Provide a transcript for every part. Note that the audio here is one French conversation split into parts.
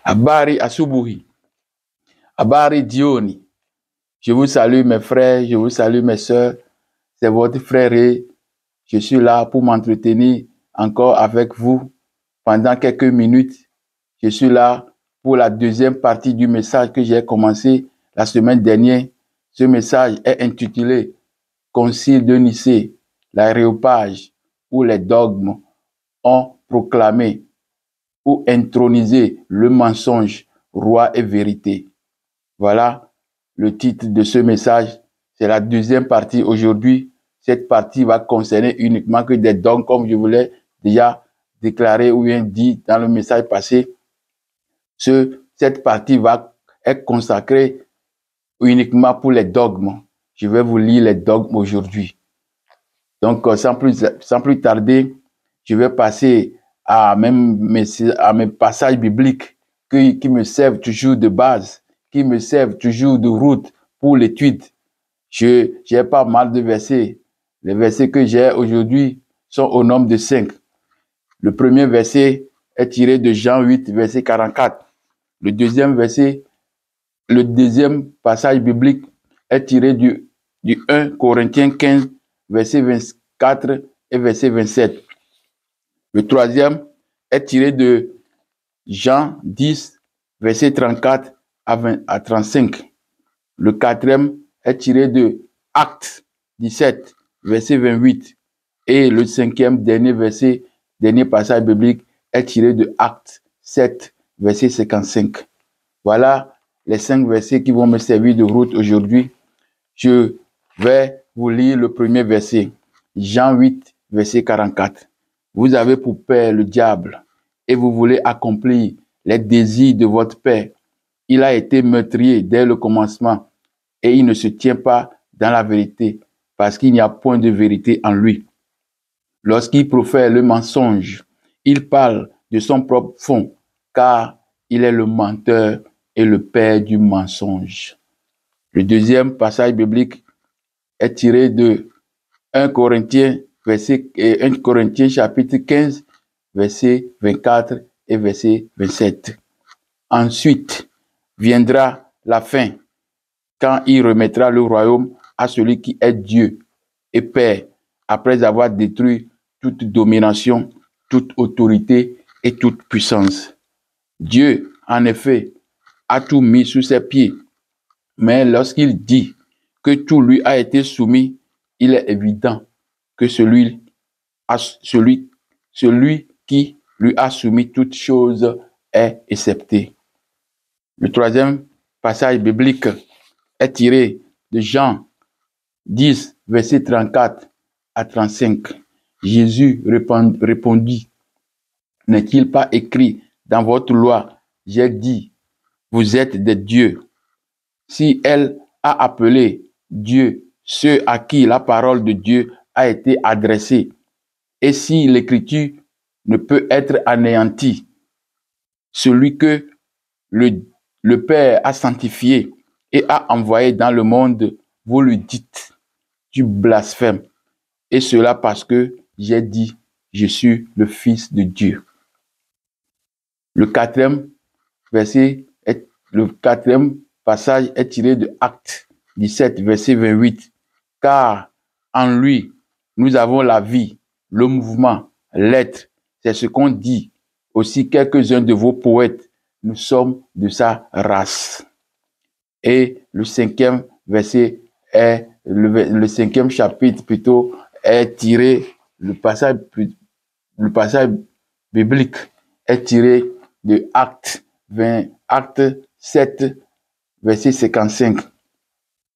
Habari asubuhi. Habari jioni. Je vous salue mes frères, je vous salue mes sœurs. C'est votre frère et je suis là pour m'entretenir encore avec vous pendant quelques minutes. Je suis là pour la deuxième partie du message que j'ai commencé la semaine dernière. Ce message est intitulé Concile de Nicée, l'aréopage où les dogmes ont proclamé ou intronisé le mensonge, roi et vérité. Voilà le titre de ce message. C'est la deuxième partie aujourd'hui. Cette partie va concerner uniquement que des dogmes, comme je vous l'ai déjà déclaré ou bien dit dans le message passé. Cette partie va être consacrée uniquement pour les dogmes. Je vais vous lire les dogmes aujourd'hui. Donc, sans plus tarder, je vais passer à mes passages bibliques qui me servent toujours de base, qui me servent toujours de route pour l'étude. J'ai pas mal de versets. Les versets que j'ai aujourd'hui sont au nombre de 5. Le premier verset est tiré de Jean 8, verset 44. Le deuxième passage biblique est tiré du 1 Corinthiens 15, verset 24 et verset 27. Le troisième est tiré de Jean 10, verset 34 à 35. Le quatrième est tiré de Actes 17, verset 28. Et le cinquième, dernier passage biblique est tiré de Actes 7, verset 55. Voilà les 5 versets qui vont me servir de route aujourd'hui. Je vais vous lire le premier verset. Jean 8, verset 44. Vous avez pour père le diable et vous voulez accomplir les désirs de votre père. Il a été meurtrier dès le commencement et il ne se tient pas dans la vérité parce qu'il n'y a point de vérité en lui. Lorsqu'il profère le mensonge, il parle de son propre fond car il est le menteur et le père du mensonge. Le deuxième passage biblique est tiré de 1 Corinthiens chapitre 15, verset 24 et verset 27. Ensuite viendra la fin, quand il remettra le royaume à celui qui est Dieu et Père, après avoir détruit toute domination, toute autorité et toute puissance. Dieu, en effet, a tout mis sous ses pieds, mais lorsqu'il dit que tout lui a été soumis, il est évident que celui qui lui a soumis toutes choses est excepté. Le troisième passage biblique est tiré de Jean 10, verset 34 à 35. Jésus répondit, n'est-il pas écrit dans votre loi, j'ai dit, vous êtes des dieux. Si elle a appelé Dieu ceux à qui la parole de Dieu a été adressée, et si l'écriture ne peut être anéantie, celui que le Père a sanctifié et a envoyé dans le monde, vous lui dites, tu blasphèmes. Et cela parce que j'ai dit, je suis le Fils de Dieu. Le quatrième passage est tiré de Actes 17, verset 28. Car en lui, nous avons la vie, le mouvement, l'être. C'est ce qu'ont dit aussi quelques-uns de vos poètes. Nous sommes de sa race. Et le cinquième verset est, le cinquième chapitre plutôt, est tiré, le passage biblique est tiré de Acte 7, verset 55.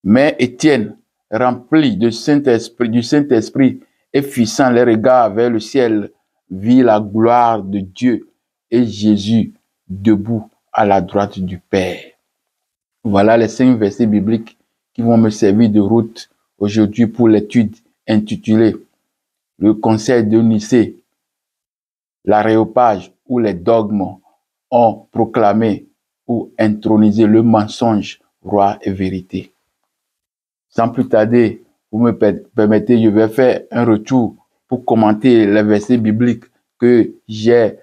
Mais Étienne, rempli du Saint-Esprit et fixant les regards vers le ciel, vit la gloire de Dieu et Jésus debout à la droite du Père. Voilà les 5 versets bibliques qui vont me servir de route aujourd'hui pour l'étude intitulée Le Concile de Nicée, l'aréopage où les dogmes ont proclamé ou intronisé le mensonge, roi et vérité. Sans plus tarder, vous me permettez, je vais faire un retour pour commenter les versets bibliques que j'ai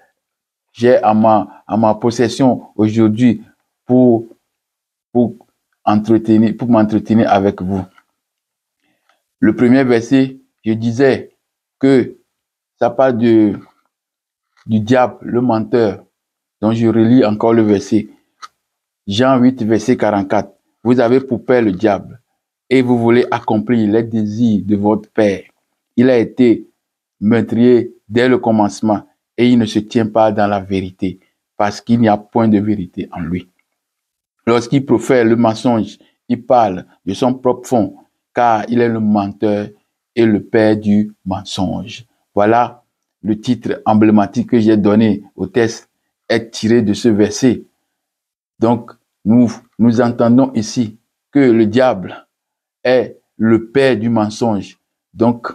j'ai à ma possession aujourd'hui pour m'entretenir avec vous. Le premier verset, je disais que ça parle du diable, le menteur. Donc je relis encore le verset. Jean 8, verset 44. Vous avez pour père le diable et vous voulez accomplir les désirs de votre père. Il a été meurtrier dès le commencement et il ne se tient pas dans la vérité parce qu'il n'y a point de vérité en lui. Lorsqu'il profère le mensonge, il parle de son propre fond car il est le menteur et le père du mensonge. Voilà le titre emblématique que j'ai donné au texte est tiré de ce verset. Donc, nous entendons ici que le diable est le père du mensonge. Donc,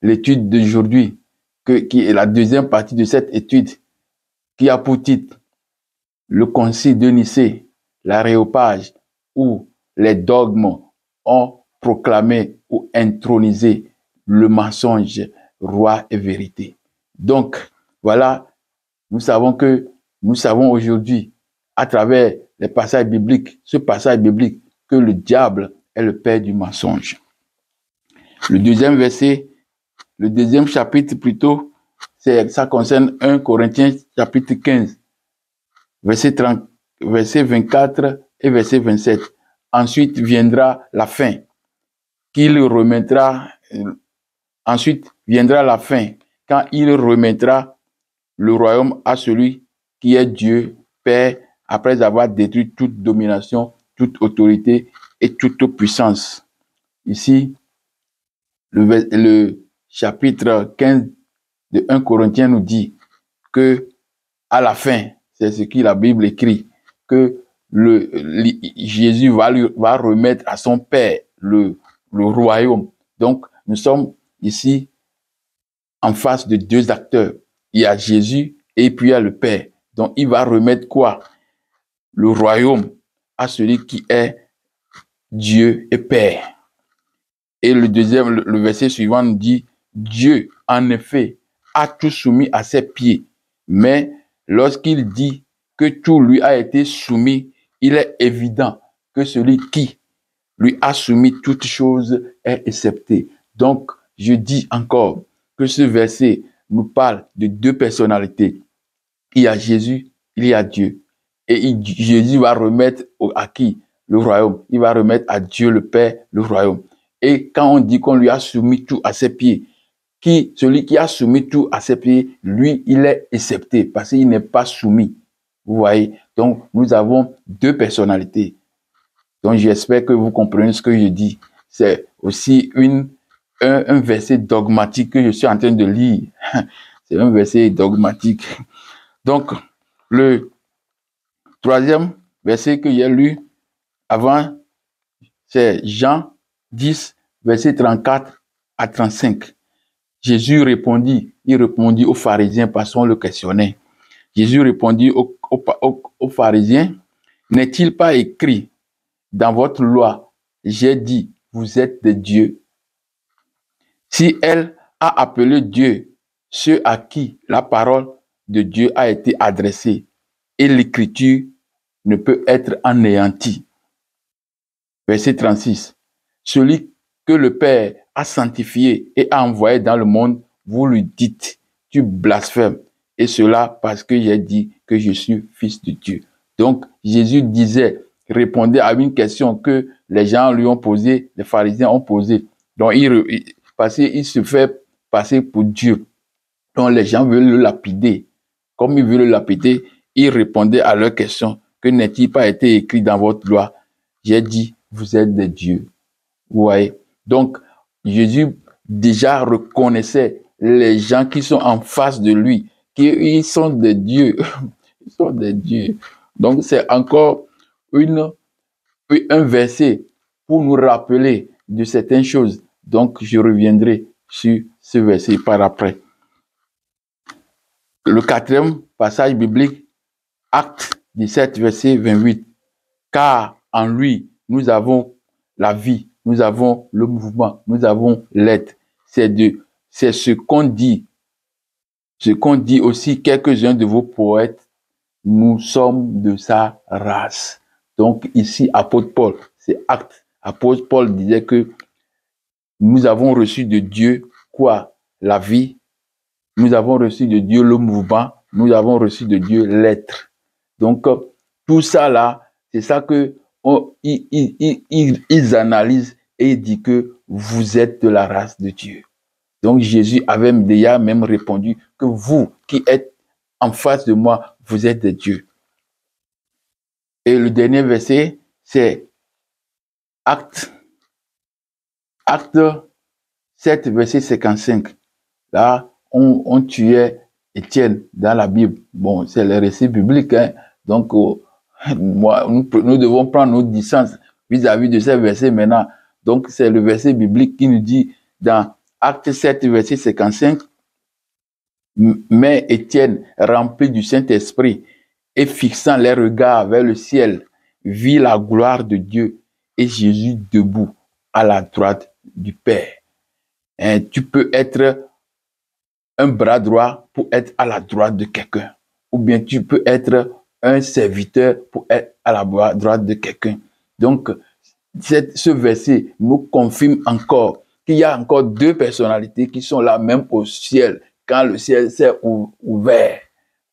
l'étude d'aujourd'hui, qui est la deuxième partie de cette étude, qui a pour titre le concile de Nicée, l'aréopage, où les dogmes ont proclamé ou intronisé le mensonge, roi et vérité. Donc, voilà, nous savons aujourd'hui, à travers les passages bibliques, ce passage biblique, que le diable est le père du mensonge. Le deuxième verset, le deuxième chapitre plutôt, ça concerne 1 Corinthiens chapitre 15, verset 24 et verset 27. Ensuite viendra la fin, ensuite viendra la fin, quand il remettra le royaume à celui qui est Dieu, Père, après avoir détruit toute domination, toute autorité et toute puissance. Ici, le chapitre 15 de 1 Corinthiens nous dit que à la fin, c'est ce que la Bible écrit, que Jésus va remettre à son Père le royaume. Donc, nous sommes ici en face de deux acteurs. Il y a Jésus et puis il y a le Père. Donc, il va remettre quoi? Le royaume à celui qui est Dieu et Père. Et le verset suivant nous dit, Dieu, en effet, a tout soumis à ses pieds. Mais lorsqu'il dit que tout lui a été soumis, il est évident que celui qui lui a soumis toutes choses est accepté. Donc, je dis encore que ce verset nous parle de deux personnalités. Il y a Jésus, il y a Dieu. Et Jésus va remettre à qui? Le royaume. Il va remettre à Dieu le Père le royaume. Et quand on dit qu'on lui a soumis tout à ses pieds, celui qui a soumis tout à ses pieds, lui, il est accepté parce qu'il n'est pas soumis. Vous voyez? Donc, nous avons deux personnalités. Donc, j'espère que vous comprenez ce que je dis. C'est aussi un verset dogmatique que je suis en train de lire. C'est un verset dogmatique. Donc, le troisième verset que j'ai lu avant, c'est Jean 10, verset 34 à 35. Jésus répondit aux pharisiens parce qu'on le questionnait. Jésus répondit aux pharisiens, n'est-il pas écrit dans votre loi, j'ai dit, vous êtes des dieux. Si elle a appelé Dieu ceux à qui la parole de Dieu a été adressée, et l'écriture ne peut être anéantie. Verset 36. Celui que le Père a sanctifié et a envoyé dans le monde, vous lui dites, tu blasphèmes. Et cela parce que j'ai dit que je suis fils de Dieu. Donc, Jésus répondait à une question que les gens lui ont posée, les pharisiens ont posée. Donc, parce qu'il se fait passer pour Dieu. Donc, les gens veulent le lapider. Comme ils veulent le lapider, il répondait à leurs questions. Que n'est-il pas été écrit dans votre loi? J'ai dit, vous êtes des dieux. Vous voyez? Donc, Jésus déjà reconnaissait les gens qui sont en face de lui, qu'ils sont des dieux. Ils sont des dieux. Donc, c'est encore un verset pour nous rappeler de certaines choses. Donc, je reviendrai sur ce verset par après. Le quatrième passage biblique, Acte 17, verset 28. Car en lui, nous avons la vie, nous avons le mouvement, nous avons l'être. C'est ce qu'ont dit aussi quelques-uns de vos poètes nous sommes de sa race. Donc ici, apôtre Paul, c'est acte. Apôtre Paul disait que nous avons reçu de Dieu quoi? La vie. Nous avons reçu de Dieu le mouvement. Nous avons reçu de Dieu l'être. Donc tout ça là, c'est ça que ils analysent et ils disent que vous êtes de la race de Dieu. Donc Jésus avait déjà même répondu que vous qui êtes en face de moi, vous êtes de Dieu. Et le dernier verset, c'est Acte 7, verset 55. Là, on tuait Étienne dans la Bible. Bon, c'est le récit biblique. Hein. Donc, nous devons prendre nos distances vis-à-vis de ces versets maintenant. Donc, c'est le verset biblique qui nous dit dans Acte 7, verset 55, mais Étienne, rempli du Saint-Esprit et fixant les regards vers le ciel, vit la gloire de Dieu et Jésus debout à la droite du Père. Et tu peux être un bras droit pour être à la droite de quelqu'un. Ou bien tu peux être un serviteur pour être à la droite de quelqu'un. Donc, ce verset nous confirme encore qu'il y a encore deux personnalités qui sont là même au ciel, quand le ciel s'est ouvert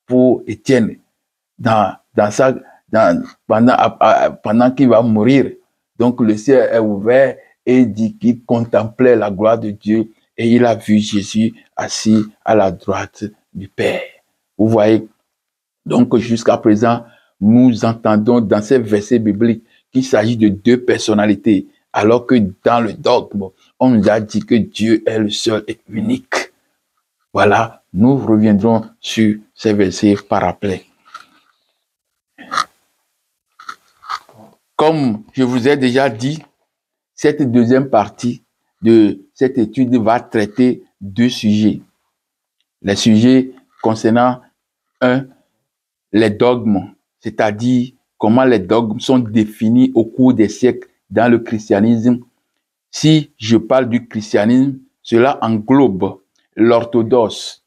pour Étienne pendant qu'il va mourir. Donc le ciel est ouvert et il dit qu'il contemplait la gloire de Dieu et il a vu Jésus assis à la droite du Père. Vous voyez, donc jusqu'à présent, nous entendons dans ces versets bibliques qu'il s'agit de deux personnalités, alors que dans le dogme, on nous a dit que Dieu est le seul et unique. Voilà, nous reviendrons sur ces versets par après. Comme je vous ai déjà dit, cette deuxième partie de cette étude va traiter deux sujets. Les sujets concernant les dogmes, c'est-à-dire comment les dogmes sont définis au cours des siècles dans le christianisme. Si je parle du christianisme, cela englobe l'orthodoxe,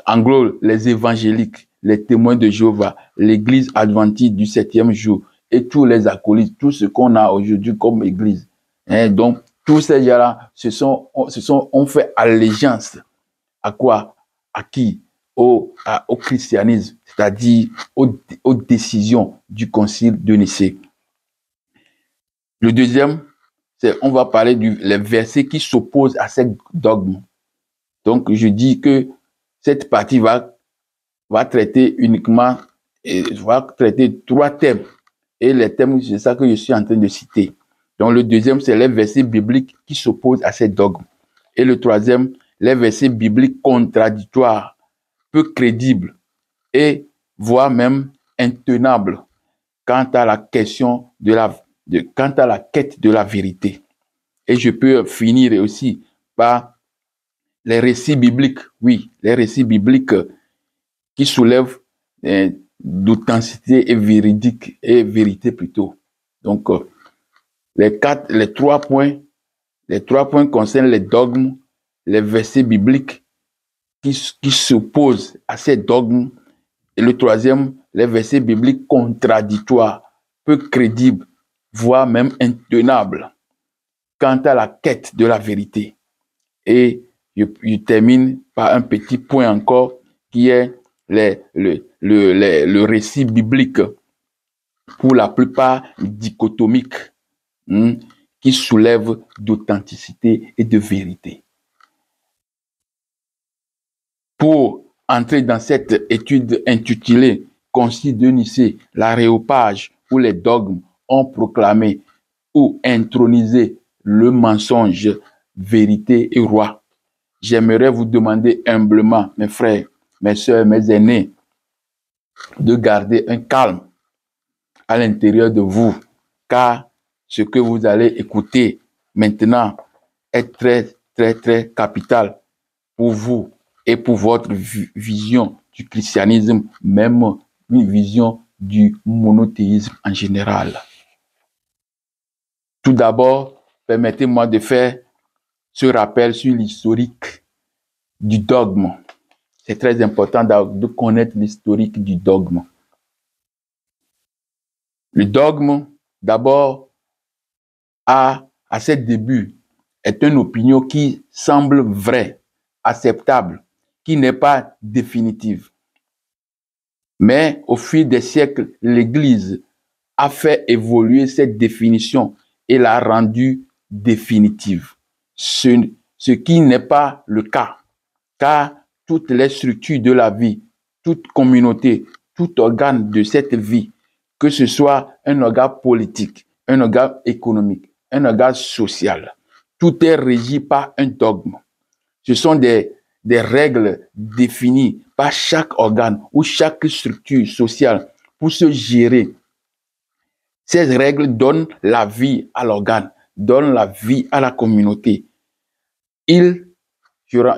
englobe les évangéliques, les témoins de Jéhovah, l'église adventiste du 7e jour et tous les acolytes, tout ce qu'on a aujourd'hui comme église. Donc, tous ces gens-là ont fait allégeance à quoi? À qui? Au christianisme, c'est-à-dire aux décisions du concile de Nicée. Le deuxième, on va parler des versets qui s'opposent à ces dogmes. Donc, je dis que cette partie va traiter uniquement, va traiter trois thèmes. Et les thèmes, c'est ça que je suis en train de citer. Donc, le deuxième, c'est les versets bibliques qui s'opposent à ces dogmes. Et le troisième, les versets bibliques contradictoires, peu crédibles et voire même intenables quant à la question quant à la quête de la vérité. Et je peux finir aussi par les récits bibliques, oui, les récits bibliques qui soulèvent d'authenticité et vérité plutôt. Donc, les trois points concernent les dogmes, les versets bibliques qui s'opposent à ces dogmes, et le troisième, les versets bibliques contradictoires, peu crédibles, voire même intenables quant à la quête de la vérité. Et je termine par un petit point encore qui est le récit biblique, pour la plupart dichotomique, qui soulève d'authenticité et de vérité. Pour entrer dans cette étude intitulée « Concile de Nicée, l'aréopage où les dogmes ont proclamé ou intronisé le mensonge, vérité et roi », j'aimerais vous demander humblement, mes frères, mes sœurs, mes aînés, de garder un calme à l'intérieur de vous, car ce que vous allez écouter maintenant est très, très, très capital pour vous et pour votre vision du christianisme, même une vision du monothéisme en général. Tout d'abord, permettez-moi de faire ce rappel sur l'historique du dogme, C'est très important de connaître l'historique du dogme. Le dogme, d'abord, à ses débuts, est une opinion qui semble vraie, acceptable, qui n'est pas définitive. Mais au fil des siècles, l'Église a fait évoluer cette définition et l'a rendue définitive. Ce qui n'est pas le cas, car toutes les structures de la vie, toute communauté, tout organe de cette vie, que ce soit un organe politique, un organe économique, un organe social, tout est régi par un dogme. Ce sont des règles définies par chaque organe ou chaque structure sociale pour se gérer. Ces règles donnent la vie à l'organe, donnent la vie à la communauté.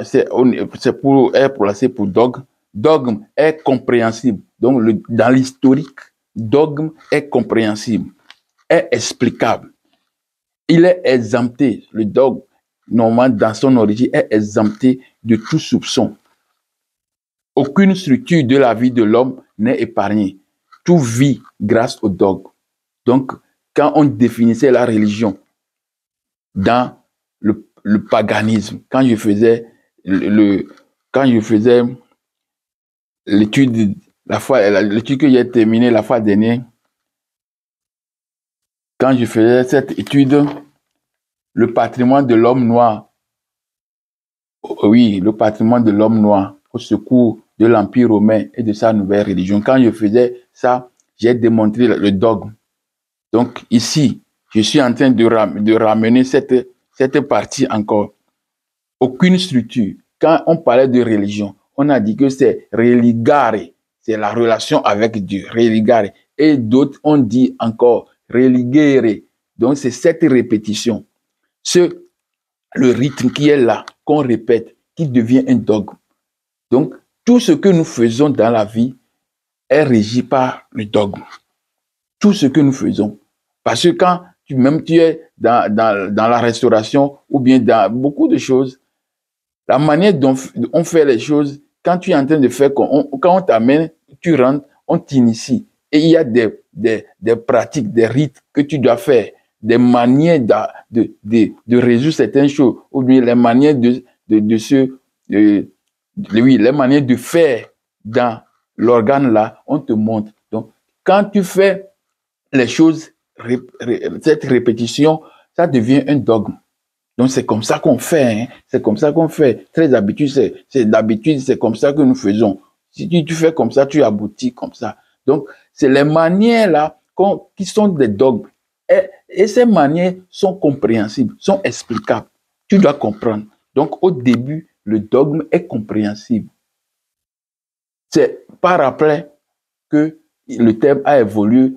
C'est pour être placé pour dogme. Dogme est compréhensible. Donc, dans l'historique, dogme est compréhensible, est explicable. Il est exempté, le dogme, normalement, dans son origine, est exempté de tout soupçon. Aucune structure de la vie de l'homme n'est épargnée. Tout vit grâce au dogme. Donc, quand on définissait la religion dans le paganisme, quand je faisais l'étude que j'ai terminée la fois dernière, quand je faisais cette étude, le patrimoine de l'homme noir, oui, le patrimoine de l'homme noir au secours de l'Empire romain et de sa nouvelle religion, quand je faisais ça, j'ai démontré le dogme. Donc ici, je suis en train de ramener cette partie encore. Aucune structure. Quand on parlait de religion, on a dit que c'est religare, c'est la relation avec Dieu, religare. Et d'autres ont dit encore religere. Donc c'est cette répétition. Le rythme qui est là, qu'on répète, qui devient un dogme. Donc tout ce que nous faisons dans la vie est régi par le dogme. Tout ce que nous faisons. Parce que quand tu es dans la restauration ou bien dans beaucoup de choses, la manière dont on fait les choses, quand tu es en train de faire, quand on t'amène, tu rentres, on t'initie. Et il y a des pratiques, des rites que tu dois faire, des manières de résoudre certaines choses, ou bien les manières les manières de faire dans l'organe là, on te montre. Donc, quand tu fais les choses, cette répétition, ça devient un dogme. Donc, c'est comme ça qu'on fait. Hein. C'est comme ça qu'on fait. Très d'habitude, c'est comme ça que nous faisons. Si tu fais comme ça, tu aboutis comme ça. Donc, c'est les manières là qui sont des dogmes. Et ces manières sont compréhensibles, sont explicables. Tu dois comprendre. Donc, au début, le dogme est compréhensible. C'est par après que le terme a évolué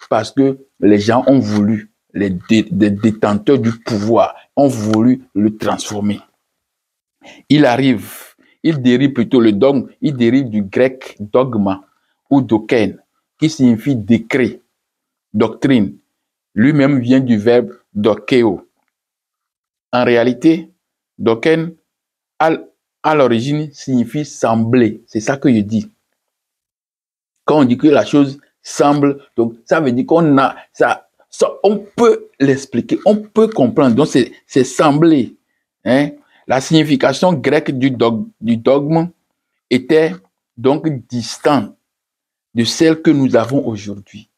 parce que les gens ont voulu, les détenteurs du pouvoir ont voulu le transformer. Il dérive plutôt le dogme, il dérive du grec dogma ou dokein, qui signifie décret, doctrine. Lui-même vient du verbe dokeo. En réalité, dokein, à l'origine, signifie sembler. C'est ça que je dis. Quand on dit que la chose semble, donc ça veut dire qu'on a ça, on peut l'expliquer, on peut comprendre. Donc c'est sembler. Hein? La signification grecque du dogme était donc distante de celle que nous avons aujourd'hui.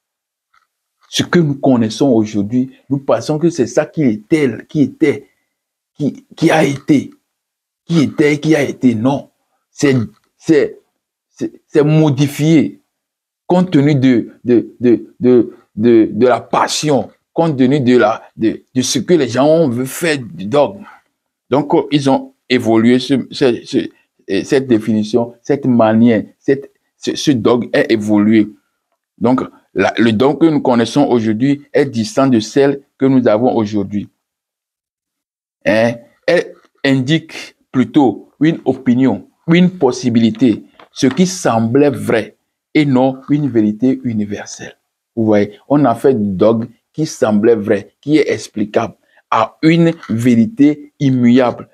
Ce que nous connaissons aujourd'hui, nous pensons que c'est ça qui a été. Non, c'est modifié compte tenu de la passion, compte tenu de ce que les gens veulent faire du dogme. Donc, ils ont évolué cette définition, cette manière, ce dogme est évolué. Donc, le dogme que nous connaissons aujourd'hui est distant de celle que nous avons aujourd'hui. Elle indique plutôt une opinion, une possibilité, ce qui semblait vrai et non une vérité universelle. Vous voyez, on a fait du dogme qui semblait vrai, qui est explicable, à une vérité immuable,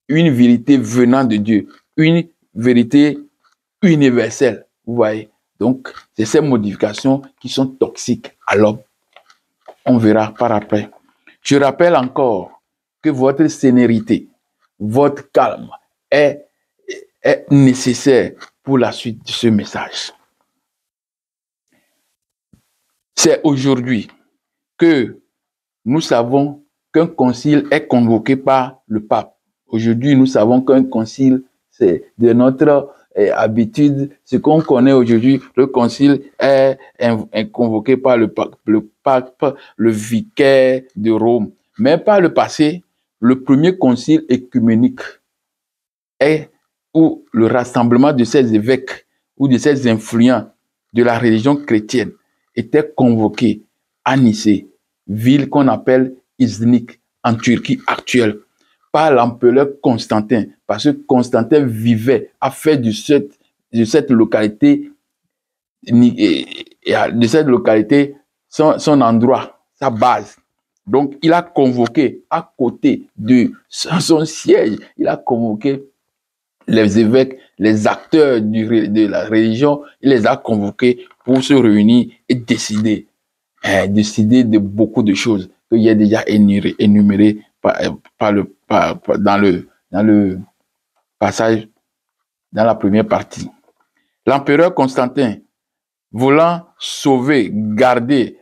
une vérité venant de Dieu, une vérité universelle. Vous voyez? Donc, c'est ces modifications qui sont toxiques à l'homme. On verra par après. Je rappelle encore que votre sénérité, votre calme est nécessaire pour la suite de ce message. C'est aujourd'hui que nous savons qu'un concile est convoqué par le pape. Aujourd'hui, nous savons qu'un concile, c'est de notre habitude. Ce qu'on connaît aujourd'hui, le concile est convoqué par le pape, le vicaire de Rome. Mais par le passé, le premier concile œcuménique est où le rassemblement de ces évêques ou de ces influents de la religion chrétienne était convoqué à Nicée, ville qu'on appelle Iznik en Turquie actuelle, par l'empereur Constantin, parce que Constantin vivait, a fait de cette localité son endroit, sa base. Donc, il a convoqué à côté de son siège, il a convoqué les évêques, les acteurs de la religion, il les a convoqués pour se réunir et décider de beaucoup de choses qu'il y a déjà énumérées dans le passage, dans la première partie. L'empereur Constantin, voulant sauvegarder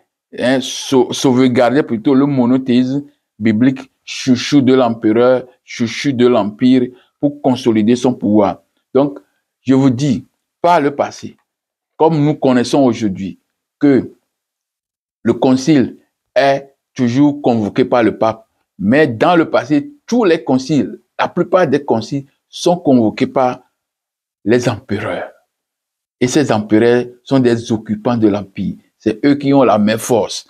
plutôt le monothéisme biblique, chouchou de l'empereur, chouchou de l'empire, pour consolider son pouvoir. Donc, je vous dis, par le passé, comme nous connaissons aujourd'hui, que le concile est toujours convoqué par le pape, mais dans le passé, tous les conciles, la plupart des conciles sont convoqués par les empereurs. Et ces empereurs sont des occupants de l'empire. C'est eux qui ont la main forte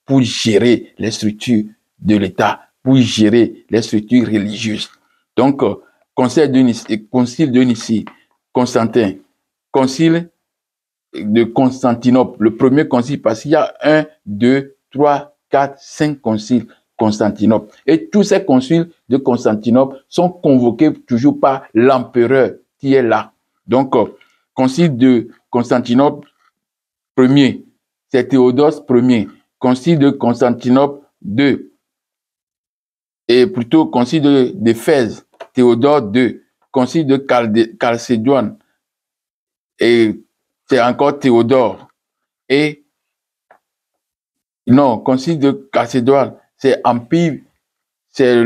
pour gérer les structures de l'État, pour gérer les structures religieuses. Donc, concile de Nicée, Constantin, concile de Constantinople, le premier concile, parce qu'il y a 1, 2, 3, 4, 5 conciles Constantinople. Et tous ces conciles de Constantinople sont convoqués toujours par l'empereur qui est là. Donc, concile de Constantinople, premier, c'est Théodose Ier. Concile de Constantinople, 2. Et plutôt concile d'Éphèse, Théodore II. Concile de Chalcédoine, et c'est encore Théodore. Et non, concile de Chalcédoine, c'est Empire, c'est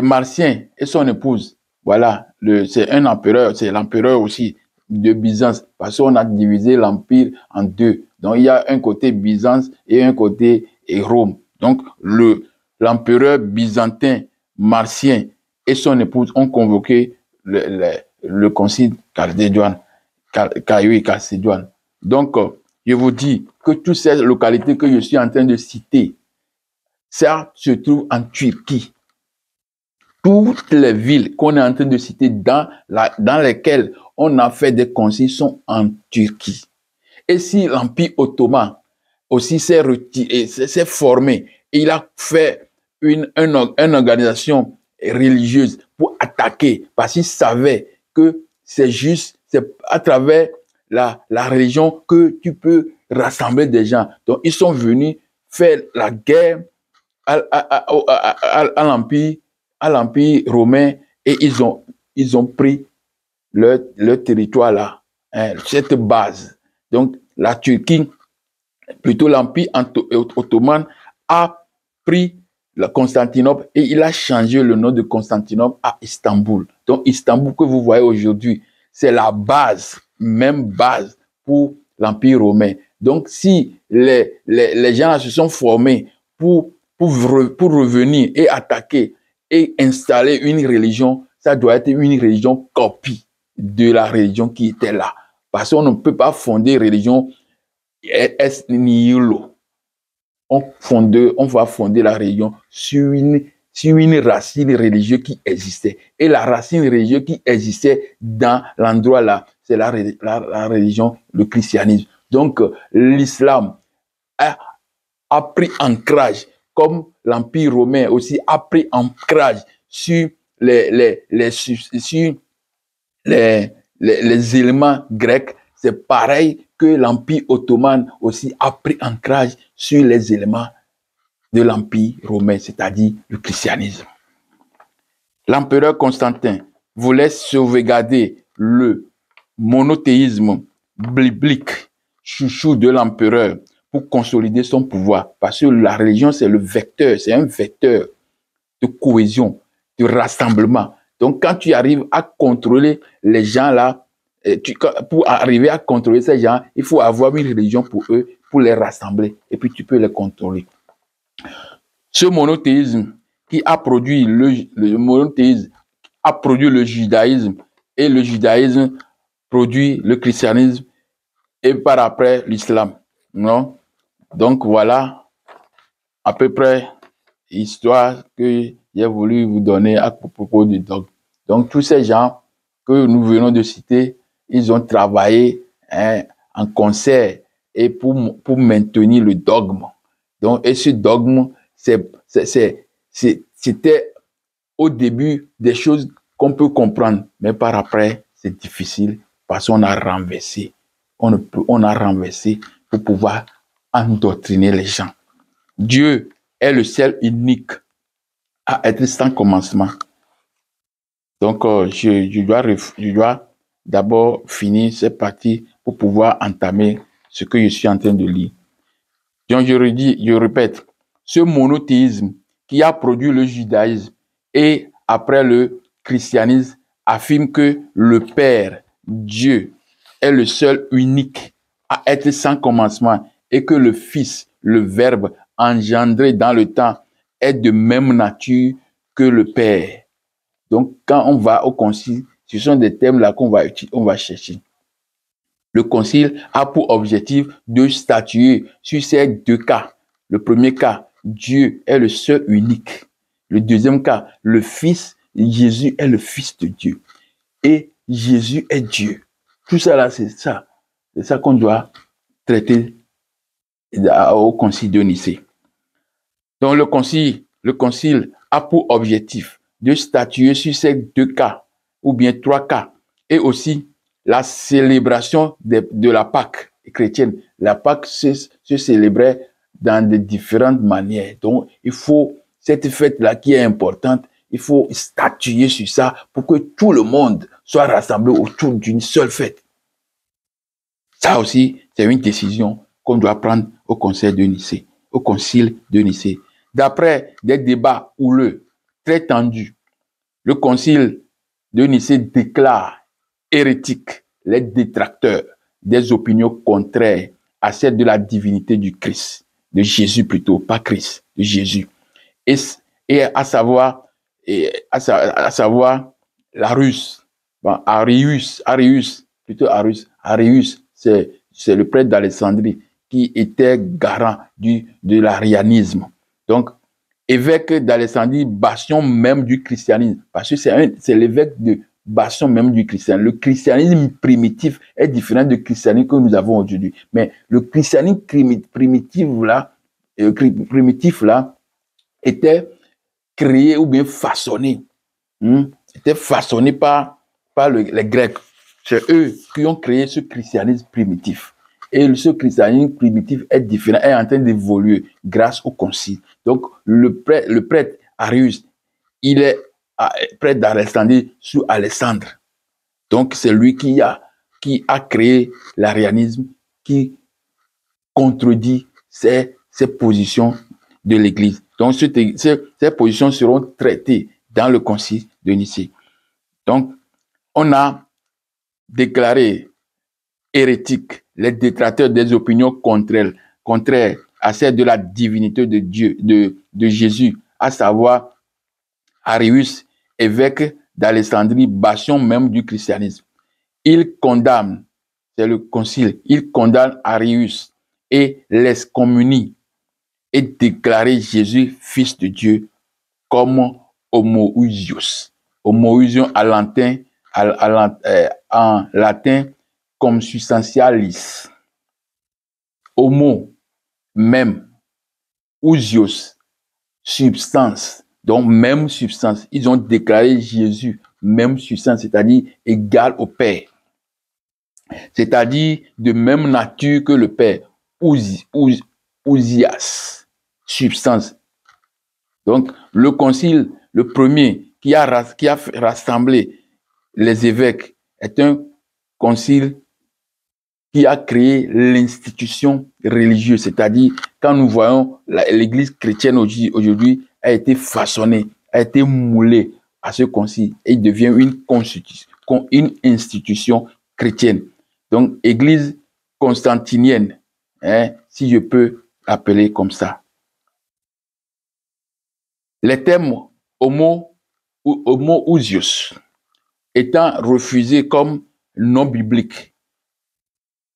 Marcien et son épouse. Voilà, c'est un empereur, c'est l'empereur aussi de Byzance, parce qu'on a divisé l'empire en deux. Donc, il y a un côté Byzance et un côté Rome. Donc, l'empereur byzantin Marcien et son épouse ont convoqué le concile chalcédoine. Donc, je vous dis que toutes ces localités que je suis en train de citer, ça se trouve en Turquie. Toutes les villes qu'on est en train de citer dans lesquelles on a fait des conciles sont en Turquie. Et si l'Empire ottoman aussi s'est formé, et il a fait une organisation religieuse pour attaquer, parce qu'il savait que c'est à travers la religion que tu peux rassembler des gens. Donc, ils sont venus faire la guerre à l'Empire romain, et ils ont pris leur territoire là, cette base. Donc, la Turquie, plutôt l'Empire ottoman, a pris la Constantinople et il a changé le nom de Constantinople à Istanbul. Donc, Istanbul que vous voyez aujourd'hui, c'est la base, même base pour l'Empire romain. Donc, si les gens là se sont formés pour revenir et attaquer et installer une religion, ça doit être une religion copie de la religion qui était là. Parce qu'on ne peut pas fonder une religion est nihilo. On va fonder la religion sur une racine religieuse qui existait. Et la racine religieuse qui existait dans l'endroit là, c'est la religion, le christianisme. Donc, l'islam a pris ancrage, comme l'Empire romain aussi a pris ancrage sur les éléments grecs, c'est pareil que l'Empire ottoman aussi a pris ancrage sur les éléments de l'Empire romain, c'est-à-dire le christianisme. L'empereur Constantin voulait sauvegarder le monothéisme biblique, chouchou de l'empereur, pour consolider son pouvoir. Parce que la religion, c'est le vecteur, c'est un vecteur de cohésion, de rassemblement. Donc, quand tu arrives à contrôler les gens là, pour arriver à contrôler ces gens, il faut avoir une religion pour eux, pour les rassembler, et puis tu peux les contrôler. Ce monothéisme qui a produit le monothéisme a produit le judaïsme, et le judaïsme produit le christianisme, et par après l'islam. Non? Donc voilà à peu près l'histoire que j'ai voulu vous donner à propos du dogme. Donc tous ces gens que nous venons de citer, ils ont travaillé en concert et pour maintenir le dogme. Donc, et ce dogme, c'était au début des choses qu'on peut comprendre, mais par après, c'est difficile parce qu'on a renversé. On a renversé pour pouvoir endoctriner les gens. Dieu est le seul unique à être sans commencement. Donc, je dois d'abord finir cette partie pour pouvoir entamer ce que je suis en train de lire. Donc, je répète, ce monothéisme qui a produit le judaïsme et après le christianisme affirme que le Père, Dieu, est le seul unique à être sans commencement et que le Fils, le Verbe engendré dans le temps, est de même nature que le Père. Donc, quand on va au concile, ce sont des thèmes là qu'on va chercher. Le concile a pour objectif de statuer sur ces deux cas. Le premier cas, Dieu est le seul unique. Le deuxième cas, le Fils, Jésus est le Fils de Dieu. Et Jésus est Dieu. Tout ça là, c'est ça. C'est ça qu'on doit traiter au concile de Nicée. Donc le concile a pour objectif de statuer sur ces deux cas, ou bien trois cas, et aussi la célébration de la Pâque chrétienne. La Pâque se célébrait dans de différentes manières. Donc, il faut, cette fête-là qui est importante, il faut statuer sur ça pour que tout le monde soit rassemblé autour d'une seule fête. Ça aussi, c'est une décision qu'on doit prendre au concile de Nicée. D'après des débats houleux, très tendus, le concile de Nicée déclare hérétiques les détracteurs des opinions contraires à celle de la divinité du Christ, de Jésus plutôt, pas Christ, de Jésus. Et à savoir l'Arius, Arius, c'est le prêtre d'Alexandrie qui était garant de l'arianisme. Donc, évêque d'Alexandrie, bastion même du christianisme, parce que c'est l'évêque de bastion même du christianisme. Le christianisme primitif est différent du christianisme que nous avons aujourd'hui. Mais le christianisme primitif là était créé ou bien façonné. C'était façonné par les Grecs. C'est eux qui ont créé ce christianisme primitif. Et ce christianisme primitif est différent, est en train d'évoluer grâce au concile. Donc, le prêtre Arius, il est prêtre d'Alexandrie sous Alexandre. Donc, c'est lui qui a créé l'arianisme, qui contredit ces positions de l'Église. Donc, ces positions seront traitées dans le concile de Nicée. Donc, on a déclaré hérétiques les détracteurs des opinions contraires à celle de la divinité de Dieu, de Jésus, à savoir Arius, évêque d'Alexandrie, bastion même du christianisme. Il condamne, c'est le concile, il condamne Arius et l'excommunie et déclare Jésus fils de Dieu comme homoousios. Homoousion en latin comme substantialis. Homo, même. Ousios, substance. Donc, même substance. Ils ont déclaré Jésus même substance, c'est-à-dire égale au Père. C'est-à-dire de même nature que le Père, ousias, substance. Donc, le concile, le premier qui a rassemblé les évêques, est un concile qui a créé l'institution religieuse, c'est-à-dire quand nous voyons l'Église chrétienne aujourd'hui a été façonnée, a été moulée à ce concile et il devient une institution chrétienne. Donc, Église constantinienne, si je peux l'appeler comme ça. Les termes homoousios étant refusés comme non bibliques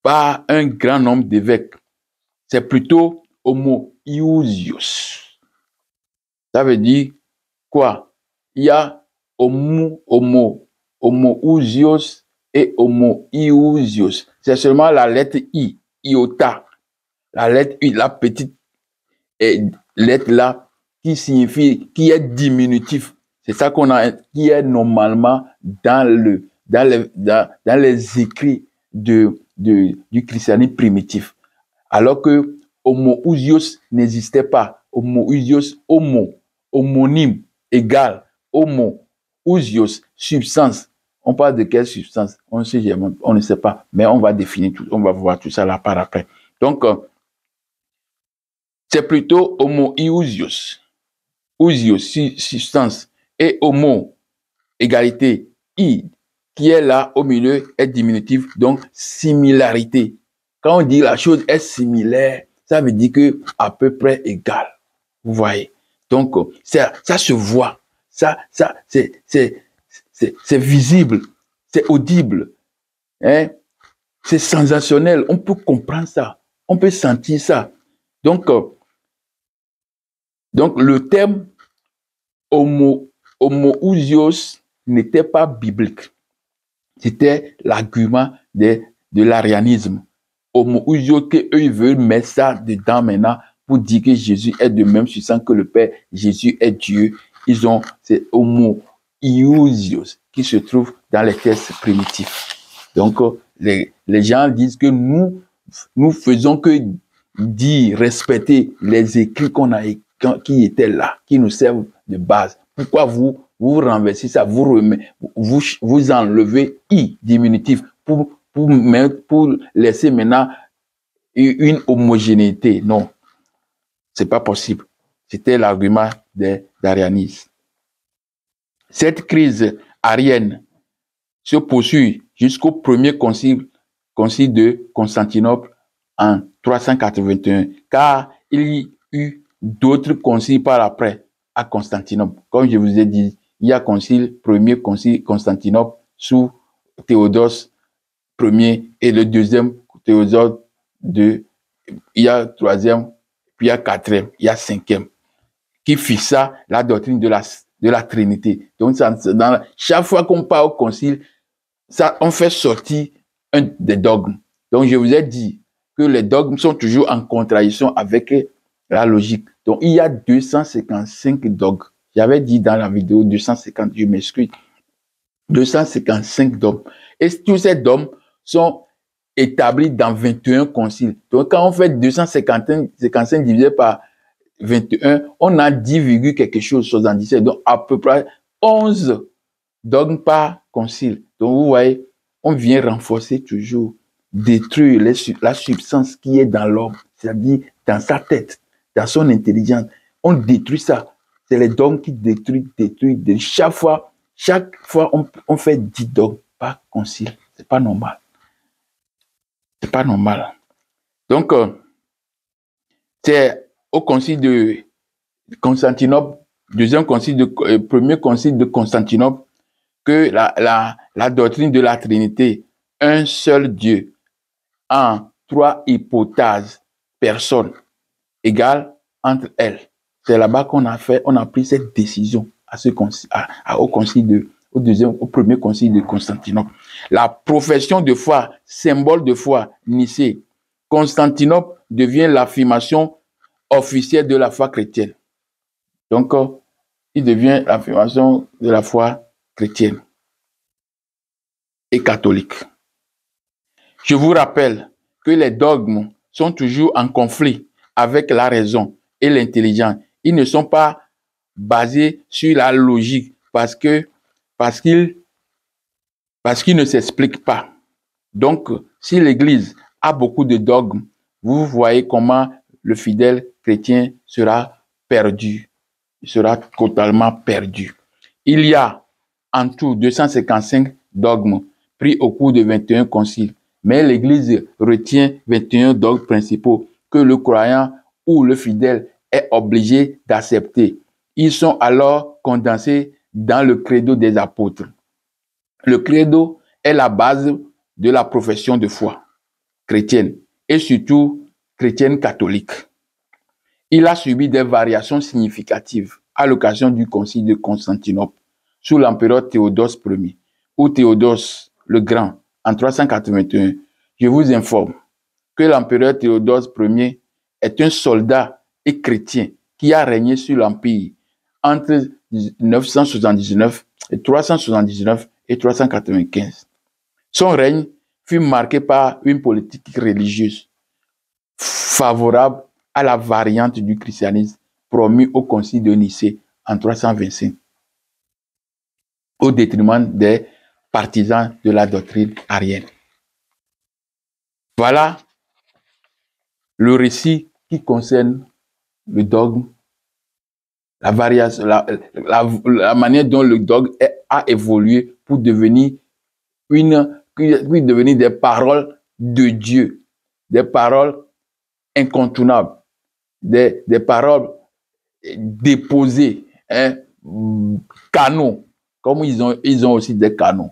par un grand nombre d'évêques, c'est plutôt homoiousios. Ça veut dire quoi? Il y a homoousios et homoiousios. C'est seulement la lettre I, iota, la lettre I, la petite lettre là, qui signifie, qui est diminutif. C'est ça qu'on a, qui est normalement dans les écrits du christianisme primitif. Alors que homoousios n'existait pas. Homoousios, homonyme, égal, homoousios, substance. On parle de quelle substance? On ne sait pas, mais on va définir tout, on va voir tout ça là par après. Donc, c'est plutôt homoiousios, ousios, substance, et homo, égalité, i, qui est là au milieu, est diminutif, donc similarité. Quand on dit la chose est similaire, ça veut dire que à peu près égal. Vous voyez? Donc, ça se voit. C'est visible. C'est audible. Hein? C'est sensationnel. On peut comprendre ça. On peut sentir ça. Donc le terme homoousios n'était pas biblique. C'était l'argument de l'arianisme. Homoousios, qu'eux, ils veulent mettre ça dedans maintenant pour dire que Jésus est de même substance que le Père. Jésus est Dieu. C'est homoiousios qui se trouve dans les textes primitifs. Donc, les gens disent que nous faisons que dire, respecter les écrits qui étaient là, qui nous servent de base. Pourquoi vous renversez ça, vous enlevez i diminutif pour laisser maintenant une homogénéité? Non, c'est pas possible. C'était l'argument d'arianisme. Cette crise arienne se poursuit jusqu'au premier concile de Constantinople en 381, car il y eut d'autres conciles par après à Constantinople. Comme je vous ai dit, il y a premier concile Constantinople sous Théodose Ier et le deuxième Théodose II. Il y a le troisième, puis il y a le quatrième, il y a le cinquième, qui fixa la doctrine de la Trinité. Donc, chaque fois qu'on part au concile, on fait sortir des dogmes. Donc, je vous ai dit que les dogmes sont toujours en contradiction avec la logique. Donc, il y a 255 dogmes. J'avais dit dans la vidéo 250, je m'excuse. 255 dogmes. Et tous ces dogmes sont établis dans 21 conciles. Donc, quand on fait 255 divisé par 21, on a 10, quelque chose, 77. Donc, à peu près 11 dogmes par concile. Donc, vous voyez, on vient renforcer toujours, détruire la substance qui est dans l'homme, c'est-à-dire dans sa tête, dans son intelligence. On détruit ça. C'est les dogmes qui détruisent. Chaque fois, on fait 10 dogmes par concile. C'est pas normal. C'est pas normal. Donc, c'est au concile de Constantinople, premier concile de Constantinople, que la doctrine de la Trinité, un seul Dieu, en 3 hypostases, personnes, égales entre elles. C'est là-bas qu'on a pris cette décision au premier concile de Constantinople. La profession de foi, symbole de foi, Nicée, Constantinople devient l'affirmation officielle de la foi chrétienne. Donc, il devient l'affirmation de la foi chrétienne. et catholique. Je vous rappelle que les dogmes sont toujours en conflit avec la raison et l'intelligence. Ils ne sont pas basés sur la logique parce qu'ils ne s'expliquent pas. Donc, si l'Église a beaucoup de dogmes, vous voyez comment le fidèle chrétien sera perdu. Il sera totalement perdu. Il y a en tout 255 dogmes pris au cours de 21 conciles, mais l'Église retient 21 dogmes principaux que le croyant ou le fidèle est obligé d'accepter. Ils sont alors condensés dans le credo des apôtres. Le credo est la base de la profession de foi chrétienne et surtout chrétienne catholique. Il a subi des variations significatives à l'occasion du concile de Constantinople sous l'empereur Théodose Ier ou Théodose le Grand en 381. Je vous informe que l'empereur Théodose Ier est un soldat et chrétien qui a régné sur l'empire entre 979 et 379 et 395. Son règne fut marqué par une politique religieuse favorable à la variante du christianisme promue au concile de Nicée en 325, au détriment des partisans de la doctrine arienne. Voilà le récit qui concerne le dogme, la variation, la manière dont le dogme a évolué pour devenir des paroles de Dieu, des paroles incontournables, des paroles déposées, canons, comme ils ont aussi des canons.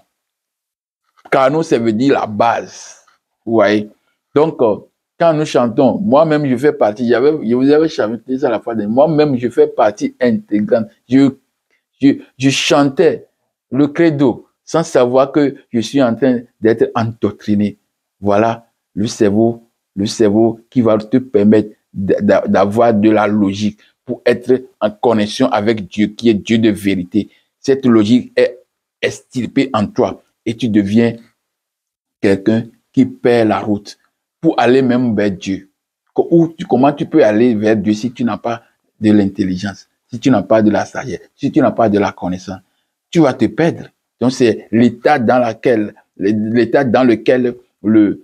Canons, ça veut dire la base. Vous voyez? Donc, quand nous chantons, moi-même, je fais partie, je vous avais chanté ça la fois dernière, moi-même, je fais partie intégrante. Je chantais le credo sans savoir que je suis en train d'être endoctriné. Voilà le cerveau qui va te permettre d'avoir de la logique pour être en connexion avec Dieu, qui est Dieu de vérité. Cette logique est extirpée en toi et tu deviens quelqu'un qui perd la route pour aller même vers Dieu. Comment tu peux aller vers Dieu si tu n'as pas de l'intelligence, si tu n'as pas de la sagesse, si tu n'as pas de la connaissance? Tu vas te perdre. Donc c'est l'état dans lequel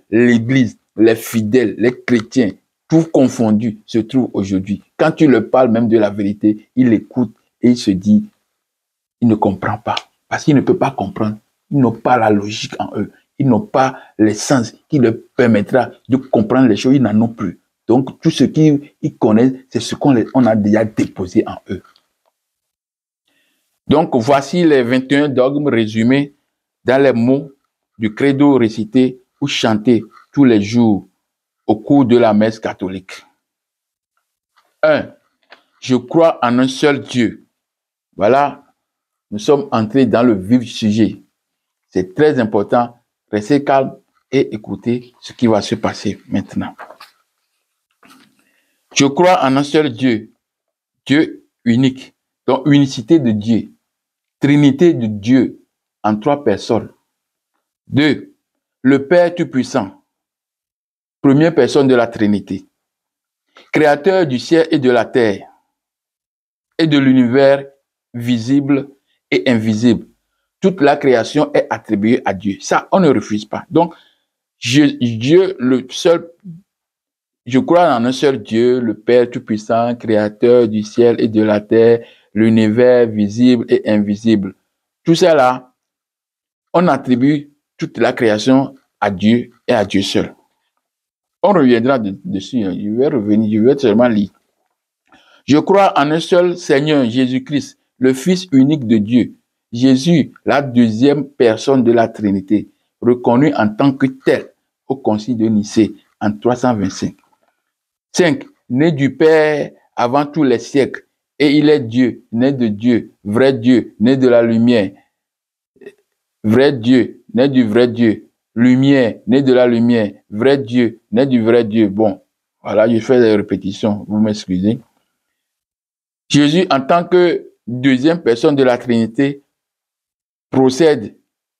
l'Église, les fidèles, les chrétiens, tout confondu, se trouvent aujourd'hui. Quand tu leur parles même de la vérité, il écoute et il se dit, il ne comprend pas. Parce qu'il ne peut pas comprendre. Ils n'ont pas la logique en eux. Ils n'ont pas les sens qui leur permettra de comprendre les choses. Ils n'en ont plus. Donc, tout ce qu'ils connaissent, c'est ce qu'on a déjà déposé en eux. Donc, voici les 21 dogmes résumés dans les mots du credo récité ou chanté tous les jours au cours de la messe catholique. 1. Je crois en un seul Dieu. Voilà, nous sommes entrés dans le vif du sujet. C'est très important. Restez calme et écoutez ce qui va se passer maintenant. Je crois en un seul Dieu, Dieu unique, donc unicité de Dieu, Trinité de Dieu en 3 personnes. 2. Le Père Tout-Puissant, première personne de la Trinité, créateur du ciel et de la terre, et de l'univers visible et invisible. Toute la création est attribuée à Dieu. Ça, on ne refuse pas. Donc, Dieu, le seul, je crois en un seul Dieu, le Père Tout-Puissant, créateur du ciel et de la terre, l'univers visible et invisible. Tout ça là, on attribue toute la création à Dieu et à Dieu seul. On reviendra dessus. Je vais revenir, je vais seulement lire. Je crois en un seul Seigneur, Jésus-Christ, le Fils unique de Dieu. Jésus, la deuxième personne de la Trinité, reconnu en tant que tel au concile de Nicée en 325. 5. Né du Père avant tous les siècles, et il est Dieu, né de Dieu, né de la lumière, vrai Dieu, né du vrai Dieu, lumière, né de la lumière, vrai Dieu, né du vrai Dieu. Bon, voilà, je fais des répétitions, vous m'excusez. Jésus, en tant que deuxième personne de la Trinité, procède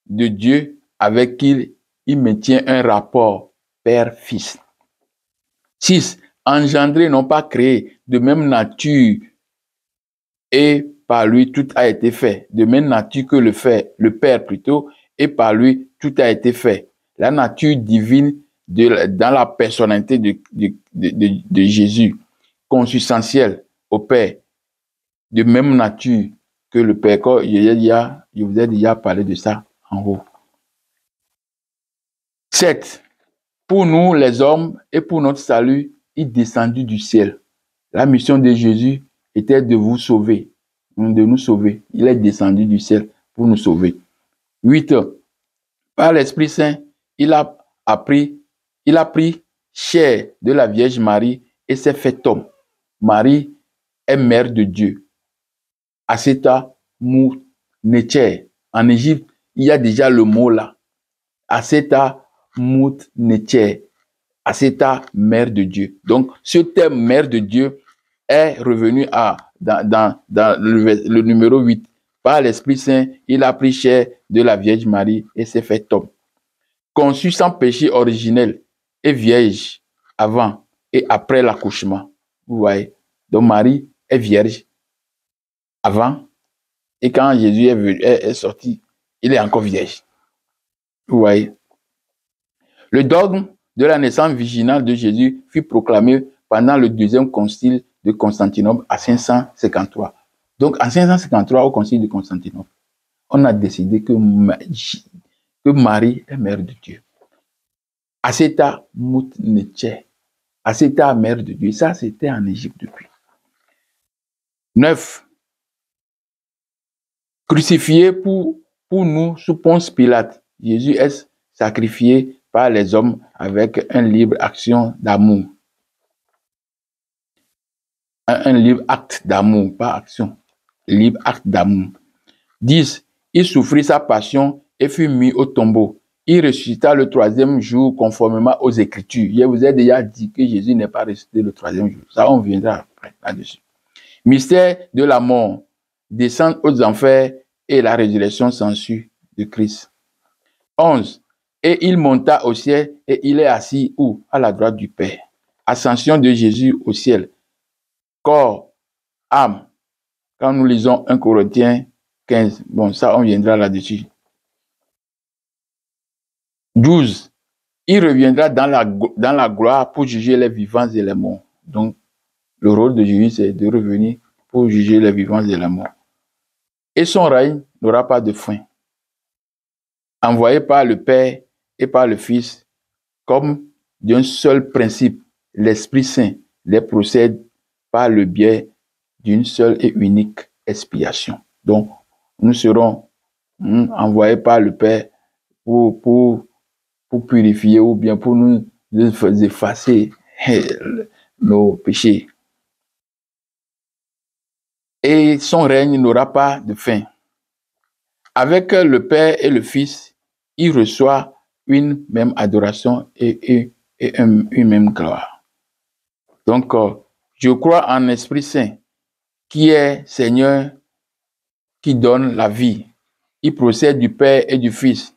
de Dieu avec qui il maintient un rapport père-fils. 6. Engendré, non pas créé, de même nature, et par lui tout a été fait. De même nature que le Père plutôt, et par lui tout a été fait. La nature divine dans la personnalité de Jésus, consubstantielle au Père, de même nature que le Père. Je vous ai déjà parlé de ça en haut. 7. Pour nous les hommes et pour notre salut, il est descendu du ciel. La mission de Jésus était de vous sauver, de nous sauver. Il est descendu du ciel pour nous sauver. 8. Par l'Esprit Saint, il a pris chair de la Vierge Marie et s'est fait homme. Marie est mère de Dieu. Aseta Mout Necher. En Égypte, il y a déjà le mot là. Aseta Mout Necher. Aseta, mère de Dieu. Donc, ce terme mère de Dieu est revenu dans le numéro 8. Par l'Esprit Saint, il a pris chair de la Vierge Marie et s'est fait homme. Conçu sans péché originel et vierge avant et après l'accouchement. Vous voyez? Donc, Marie est vierge avant et quand Jésus est sorti, il est encore vierge. Vous voyez? Le dogme de la naissance virginale de Jésus fut proclamé pendant le deuxième concile de Constantinople à 553. Donc, en 553, au concile de Constantinople, on a décidé que Marie est mère de Dieu. Aseta Mout Neche. Aseta, mère de Dieu. Ça, c'était en Égypte depuis. 9. Crucifié pour nous sous Ponce Pilate. Jésus est sacrifié par les hommes avec une libre action d'amour. Un libre acte d'amour, pas action. Libre acte d'amour. 10. Il souffrit sa passion et fut mis au tombeau. Il ressuscita le troisième jour conformément aux Écritures. Je vous ai déjà dit que Jésus n'est pas ressuscité le troisième jour. Ça, on viendra après là-dessus. Mystère de la mort, descente aux enfers et la résurrection s'ensuit de Christ. 11. Et il monta au ciel et il est assis où? À la droite du Père. Ascension de Jésus au ciel. Corps, âme. Quand nous lisons 1 Corinthiens 15, bon, ça, on viendra là-dessus. 12. Il reviendra dans la gloire pour juger les vivants et les morts. Donc, le rôle de Jésus, c'est de revenir pour juger les vivants et les morts. Et son règne n'aura pas de fin. Envoyé par le Père et par le Fils, comme d'un seul principe, l'Esprit Saint les procède par le biais d'une seule et unique expiation. Donc, nous serons envoyés par le Père pour purifier ou bien pour nous effacer nos péchés. Et son règne n'aura pas de fin. Avec le Père et le Fils, il reçoit une même adoration et une même gloire. Donc, je crois en Esprit Saint, qui est Seigneur, qui donne la vie. Il procède du Père et du Fils.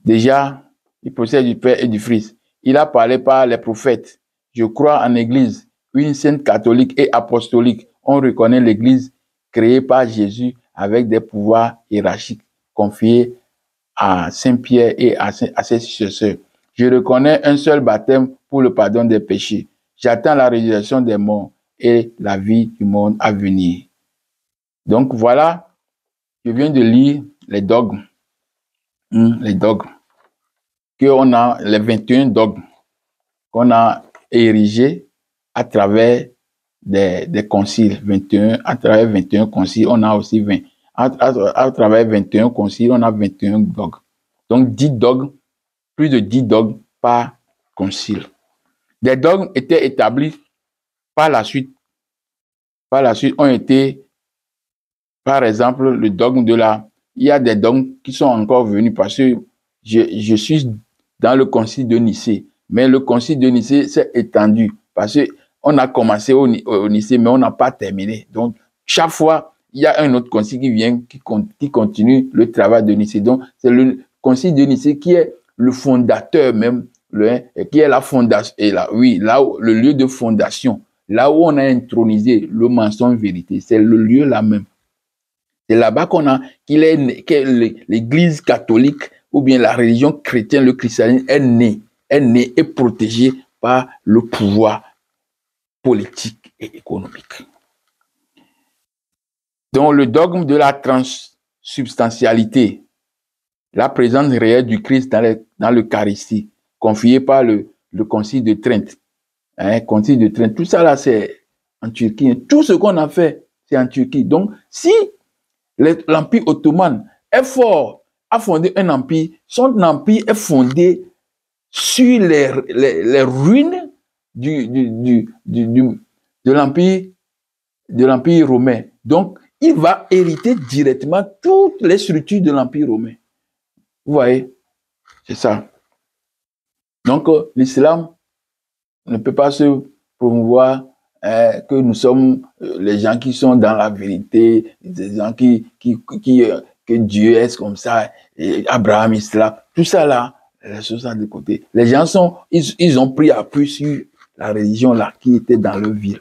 Déjà, il procède du Père et du Fils. Il a parlé par les prophètes. Je crois en l'Église, une sainte catholique et apostolique. On reconnaît l'Église créée par Jésus avec des pouvoirs hiérarchiques confiés à Saint-Pierre et à ses successeurs. Je reconnais un seul baptême pour le pardon des péchés. J'attends la résurrection des morts et la vie du monde à venir. Donc voilà, je viens de lire les dogmes. Les dogmes. Qu'on a les 21 dogmes qu'on a érigés à travers des conciles. 21, à travers 21 conciles, on a aussi 20. À travers 21 conciles, on a 21 dogmes. Donc 10 dogmes, plus de 10 dogmes par concile. Des dogmes étaient établis par la suite. Par la suite, ont été, par exemple, le dogme de la... Il y a des dogmes qui sont encore venus parce que je suis dans le concile de Nicée. Mais le concile de Nicée s'est étendu parce qu'on a commencé au Nicée, mais on n'a pas terminé. Donc, chaque fois, il y a un autre concile qui vient, qui continue le travail de Nicée. Donc, c'est le concile de Nicée qui est le fondateur même, qui est la fondation, et là, oui, là, le lieu de fondation, là où on a intronisé le mensonge vérité, c'est le lieu là même. C'est là-bas que l'Église catholique ou bien la religion chrétienne, le christianisme est né et protégé par le pouvoir politique et économique. Donc, le dogme de la transsubstantialité, la présence réelle du Christ dans l'Eucharistie, confié par le Concile de Trente. Concile de Trente, tout ça là, c'est en Turquie. Tout ce qu'on a fait, c'est en Turquie. Donc, si l'Empire ottoman est fort, a fondé un empire, son empire est fondé sur les ruines de l'Empire romain. Donc, il va hériter directement toutes les structures de l'Empire romain. Vous voyez, c'est ça. Donc, l'islam ne peut pas se promouvoir que nous sommes les gens qui sont dans la vérité, des gens que Dieu est comme ça, et Abraham, Islam, tout ça là, les choses sont de côté. Les gens ils ont pris appui sur la religion là qui était dans leur ville.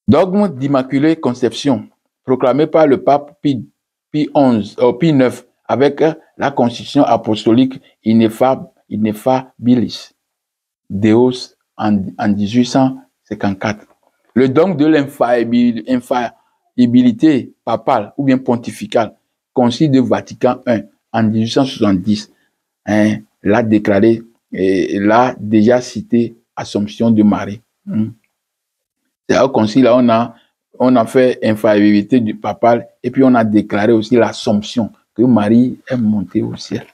Dogme d'Immaculée Conception, proclamé par le pape Pie IX, avec la constitution apostolique Ineffabilis Deus en 1854. Le dogme de l'infaillibilité papale ou bien pontificale, Concile de Vatican I en 1870, l'a déclaré et l'a déjà cité Assomption de Marie. C'est au concile là on a fait infaillibilité du papal et puis on a déclaré aussi l'Assomption que Marie est montée au ciel.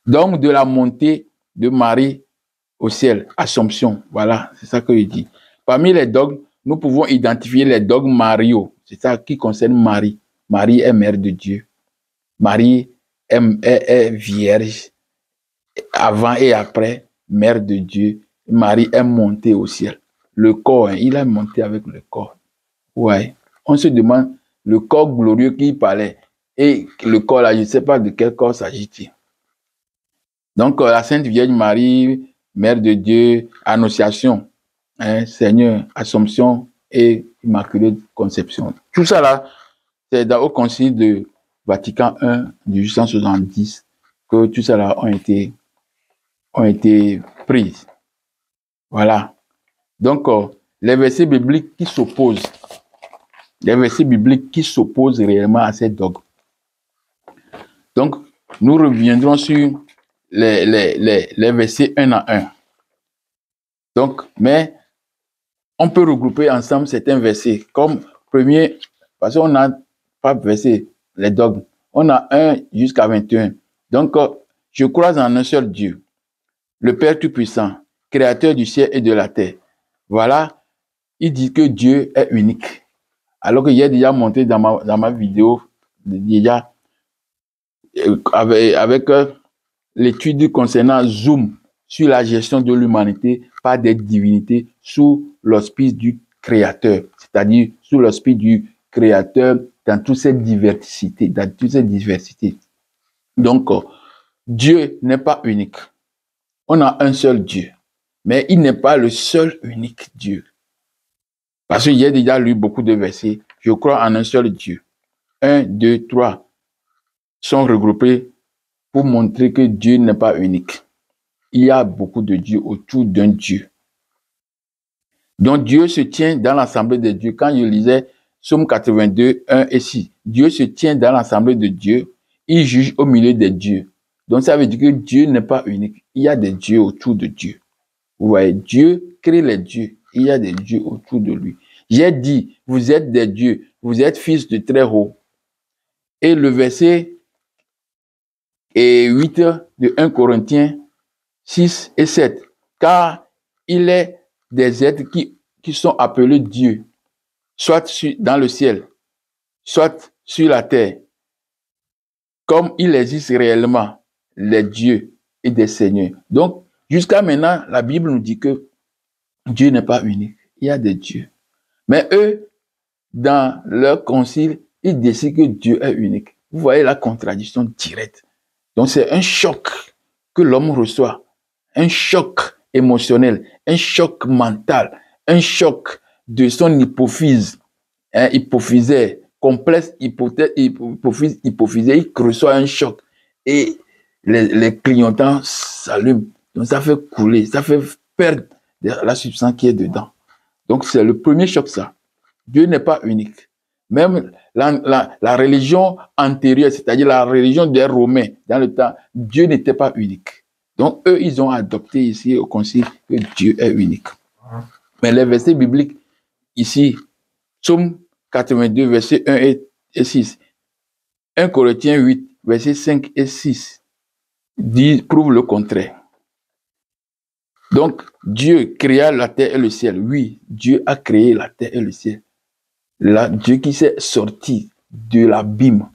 Donc de la montée de Marie au ciel, Assomption, voilà, c'est ça que je dis. Parmi les dogmes, nous pouvons identifier les dogmes mariaux, c'est ça qui concerne Marie. Marie est mère de Dieu. Marie est vierge, avant et après, mère de Dieu. Marie est montée au ciel. Le corps, il est monté avec le corps. Ouais. On se demande le corps glorieux qu'il parlait. Et le corps là, je ne sais pas de quel corps s'agit-il. Donc, la Sainte Vierge Marie, Mère de Dieu, Annonciation, Seigneur, Assomption et Immaculée Conception. Tout ça là, c'est au Concile de Vatican I de 1870 que tout ça là ont été prises. Voilà. Donc, les versets bibliques qui s'opposent, réellement à ces dogmes. Donc, nous reviendrons sur les versets un à un. Donc, mais on peut regrouper ensemble certains versets. Comme premier, parce qu'on n'a pas versé les dogmes. On a 1 jusqu'à 21. Donc, je crois en un seul Dieu, le Père Tout-Puissant, Créateur du ciel et de la terre. Voilà, il dit que Dieu est unique. Alors que j'ai déjà montré dans ma vidéo, déjà, avec l'étude concernant Zoom sur la gestion de l'humanité par des divinités sous l'auspice du Créateur, c'est-à-dire sous l'auspice du Créateur dans toute cette diversité, Donc, Dieu n'est pas unique. On a un seul Dieu, mais il n'est pas le seul unique Dieu. Parce que j'ai déjà lu beaucoup de versets. Je crois en un seul Dieu. 1, 2, 3 sont regroupés pour montrer que Dieu n'est pas unique. Il y a beaucoup de dieux autour d'un Dieu. Donc Dieu se tient dans l'assemblée de Dieu. Quand je lisais Psaume 82, 1 et 6, Dieu se tient dans l'assemblée de Dieu. Il juge au milieu des dieux. Donc ça veut dire que Dieu n'est pas unique. Il y a des dieux autour de Dieu. Vous voyez, Dieu crée les dieux. Il y a des dieux autour de lui. J'ai dit, vous êtes des dieux. Vous êtes fils de très haut. Et le verset 8 de 1 Corinthiens 6 et 7. Car il est des êtres qui sont appelés dieux, soit dans le ciel, soit sur la terre, comme il existe réellement les dieux et des seigneurs. Donc, jusqu'à maintenant, la Bible nous dit que Dieu n'est pas unique. Il y a des dieux. Mais eux, dans leur concile, ils décident que Dieu est unique. Vous voyez la contradiction directe. Donc c'est un choc que l'homme reçoit, un choc émotionnel, un choc mental, un choc de son hypophyse, hypophysaire, complexe hypophyse hypophysaire, il reçoit un choc et les clignotants s'allument. Donc ça fait couler, ça fait perdre la substance qui est dedans. Donc c'est le premier choc, ça. Dieu n'est pas unique. Même la religion antérieure, c'est-à-dire la religion des Romains, dans le temps, Dieu n'était pas unique. Donc eux, ils ont adopté ici au concile que Dieu est unique. Mais les versets bibliques, ici, Psaume 82, versets 1 et 6, 1 Corinthiens 8, versets 5 et 6, prouve le contraire. Donc, Dieu créa la terre et le ciel. Oui, Dieu a créé la terre et le ciel. Là, Dieu qui s'est sorti de l'abîme,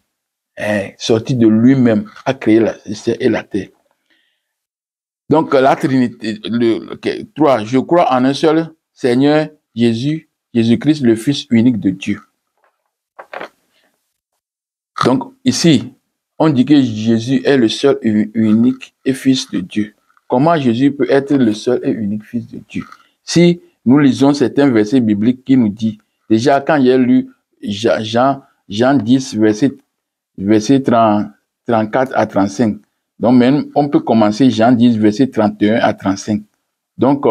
sorti de lui-même, a créé le ciel et la terre. Donc, la Trinité, 3, je crois en un seul Seigneur, Jésus-Christ, le Fils unique de Dieu. Donc, ici, on dit que Jésus est le seul unique et Fils de Dieu. Comment Jésus peut être le seul et unique Fils de Dieu? Si nous lisons certains versets bibliques qui nous disent, déjà quand j'ai lu Jean 10, verset 34 à 35, donc même on peut commencer Jean 10, verset 31 à 35. Donc,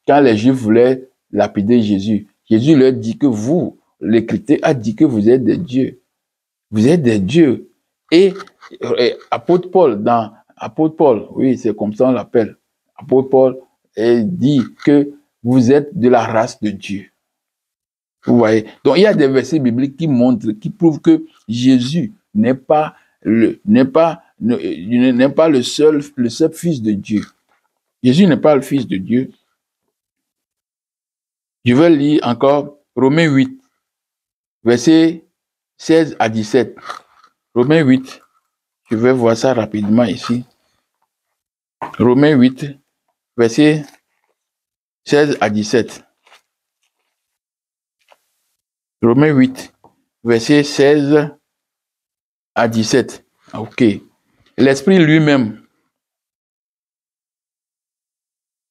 quand les Juifs voulaient lapider Jésus, Jésus leur dit que vous, l'Écriture a dit que vous êtes des dieux. Vous êtes des dieux. Et apôtre Paul, oui, c'est comme ça on l'appelle. Apôtre Paul dit que vous êtes de la race de Dieu. Vous voyez? Donc, il y a des versets bibliques qui montrent, qui prouvent que Jésus n'est pas le seul fils de Dieu. Jésus n'est pas le fils de Dieu. Je vais lire encore Romains 8, versets 16 à 17. Romains 8, je vais voir ça rapidement ici. Romains 8, versets 16 à 17. Romains 8, versets 16 à 17. Ok. L'Esprit lui-même,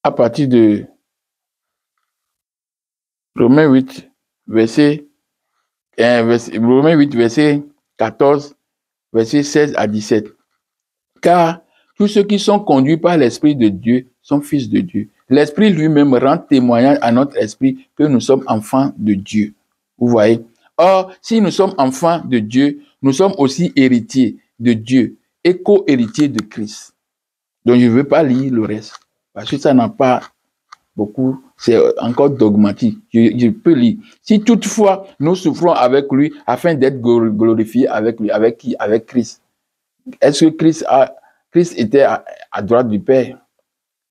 à partir de Romains 8, verset 14, verset 16 à 17. Car tous ceux qui sont conduits par l'Esprit de Dieu sont fils de Dieu. L'Esprit lui-même rend témoignage à notre esprit que nous sommes enfants de Dieu. Vous voyez? Or, si nous sommes enfants de Dieu, nous sommes aussi héritiers de Dieu et co-héritiers de Christ. Donc, je ne veux pas lire le reste, parce que ça n'a pas beaucoup, c'est encore dogmatique. Je peux lire. Si toutefois, nous souffrons avec lui afin d'être glorifiés avec lui, avec qui? Avec Christ. Est-ce que Christ était à droite du Père?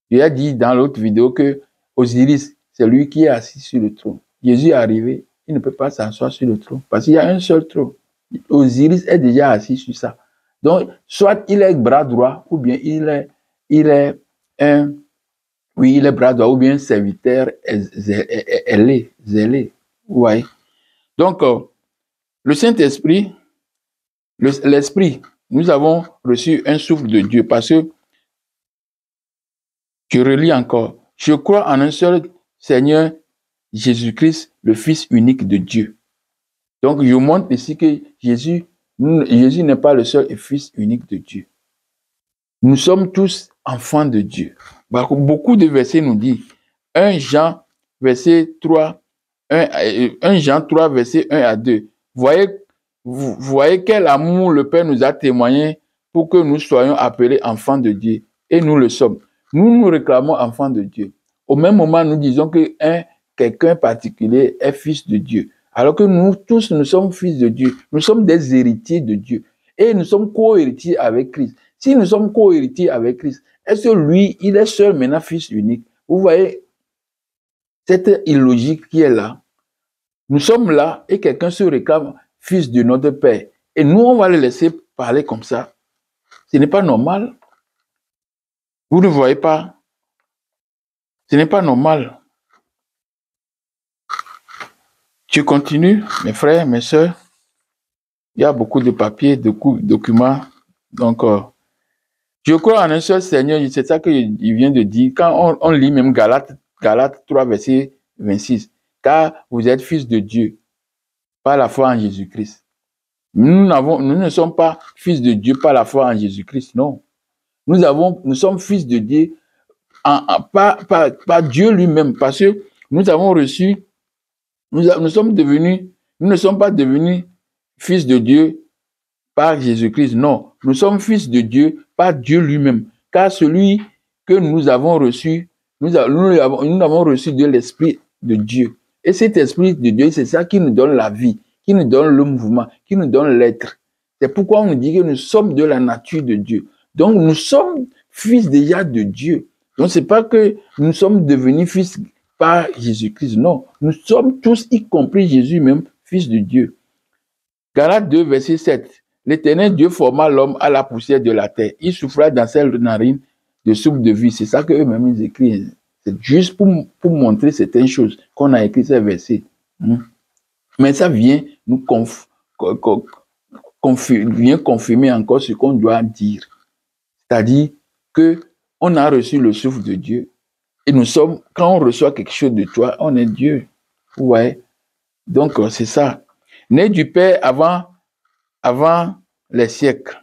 Il a dit dans l'autre vidéo que Osiris, c'est lui qui est assis sur le trône. Jésus est arrivé, il ne peut pas s'asseoir sur le trône parce qu'il y a un seul trône. Osiris est déjà assis sur ça. Donc, soit il est bras droit ou bien il est bras droit ou bien serviteur zélé. Vous voyez? Donc, le Saint-Esprit, l'Esprit, nous avons reçu un souffle de Dieu parce que, je relis encore, je crois en un seul Seigneur Jésus-Christ, le Fils unique de Dieu. Donc, je montre ici que Jésus n'est pas le seul Fils unique de Dieu. Nous sommes tous enfants de Dieu. Beaucoup de versets nous disent, 1 Jean, verset 3, 1 Jean 3, verset 1 à 2. Vous voyez quel amour le Père nous a témoigné pour que nous soyons appelés enfants de Dieu. Et nous le sommes. Nous réclamons enfants de Dieu. Au même moment, nous disons que quelqu'un particulier est fils de Dieu. Alors que nous tous, nous sommes fils de Dieu. Nous sommes des héritiers de Dieu. Et nous sommes co-héritiers avec Christ. Si nous sommes co-héritiers avec Christ, est-ce que lui, il est seul maintenant fils unique? Vous voyez cette illogique qui est là. Nous sommes là et quelqu'un se réclame fils de notre Père. Et nous, on va le laisser parler comme ça. Ce n'est pas normal. Vous ne voyez pas? Ce n'est pas normal. Tu continues, mes frères, mes sœurs. Il y a beaucoup de papiers, de documents. Donc, je crois en un seul Seigneur. C'est ça qu'il vient de dire. Quand on lit même Galates 3, verset 26. Car vous êtes fils de Dieu par la foi en Jésus-Christ. Nous ne sommes pas fils de Dieu par la foi en Jésus-Christ, non. Nous sommes fils de Dieu par Dieu lui-même, parce que nous avons reçu, nous ne sommes pas devenus fils de Dieu par Jésus-Christ, non. Nous sommes fils de Dieu par Dieu lui-même, car celui que nous avons reçu, nous avons reçu de l'Esprit de Dieu. Et cet Esprit de Dieu, c'est ça qui nous donne la vie, qui nous donne le mouvement, qui nous donne l'être. C'est pourquoi on nous dit que nous sommes de la nature de Dieu. Donc, nous sommes fils déjà de Dieu. Donc, c'est pas que nous sommes devenus fils par Jésus-Christ. Non, nous sommes tous, y compris Jésus même, fils de Dieu. Galates 2, verset 7. L'Éternel Dieu forma l'homme à la poussière de la terre. Il souffla dans ses narines de souffle de vie. C'est ça qu'eux-mêmes ils écrivent. C'est juste pour montrer certaines choses qu'on a écrit ces versets. Mais ça vient nous confirmer encore ce qu'on doit dire. C'est-à-dire qu'on a reçu le souffle de Dieu. Et nous sommes, quand on reçoit quelque chose de toi, on est Dieu. Ouais. Donc, c'est ça. Né du Père avant les siècles.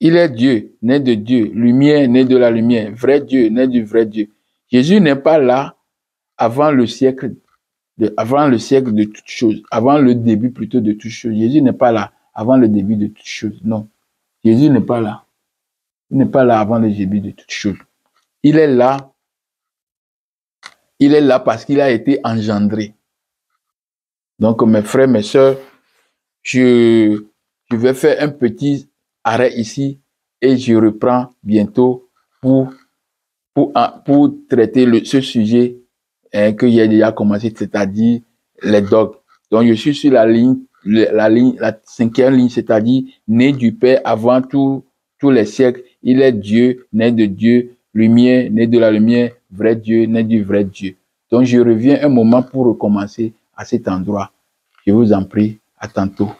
Il est Dieu, né de Dieu, lumière, né de la lumière, vrai Dieu, né du vrai Dieu. Jésus n'est pas là avant le siècle de toutes choses, avant le début plutôt de toutes choses. Jésus n'est pas là avant le début de toutes choses. Non. Jésus n'est pas là. Il n'est pas là avant le début de toutes choses. Il est là parce qu'il a été engendré. Donc, mes frères, mes sœurs, je vais faire un petit arrêt ici et je reprends bientôt pour traiter ce sujet que j'ai déjà commencé, c'est-à-dire les dogmes. Donc, je suis sur la 5e ligne, c'est-à-dire né du Père avant tous les siècles. Il est Dieu, né de Dieu, lumière, né de la lumière, vrai Dieu, né du vrai Dieu. Donc, je reviens un moment pour recommencer à cet endroit. Je vous en prie, à tantôt.